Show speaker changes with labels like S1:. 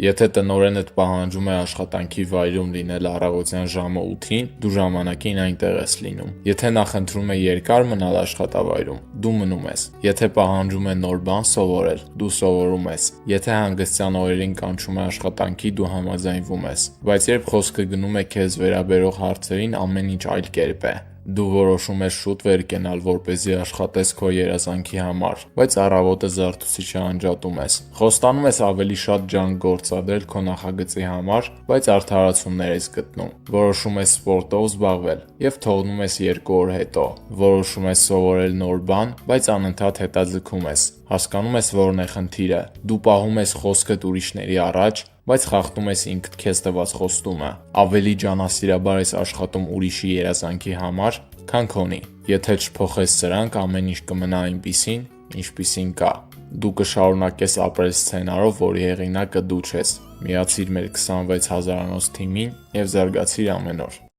S1: Եթե տնօրենդ պահանջում է աշխատանքի վայրում լինել առավոտյան ժամը 8-ին, դու ժամանակին այնտեղ ես լինում։ Եթե նախընտրում է երկար մնալ աշխատավայրում, դու մնում ես։ Եթե պահանջում է նոր բան սովորել, դու սովորում ես։ Եթե հանգստյան օրերին կանչում է աշխատանքի, դու համաձայնվում ես։ Բայց երբ խոսքը գնում է քեզ վերաբերող հարցերին, ամեն ինչ այլ կերպ է։ Դու որոշում ես շուտ վեր կենալ, որպեսզի աշխատես քո երազանքի համար, բայց առավոտը զարթուցիչը անջատում ես։ Խոստանում ես ավելի շատ ջանք գործադրել քո նախագծի համար, բայց արդարացումներ ես գտնում։ Որոշում ես սպորտով զբաղվել և թողնում ես 2 օր հետո։ Որոշում ես սովորել նոր բան, բայց անընդհատ հետաձգում ես։ Հասկանում ես որն է խնդիրը։ Դու պահում ես խոսքդ ուրիշների առաջ, բայց խախտում ես ինքդ քեզ տված խոստումը։ Ավելի ջանասիրաբար ես աշխատում ուրիշի երազանքի համար, քան քոնի։ Եթե չփոխես սրանք, ամեն ինչ կմնա այնպիսին, ինչպիսին կա։ Դու կշարունակես ապրել սցենարով, որի հեղինակը դու չես։ Միացիր մեր 26 հազարանոց թիմին և զարգացիր ամեն օր։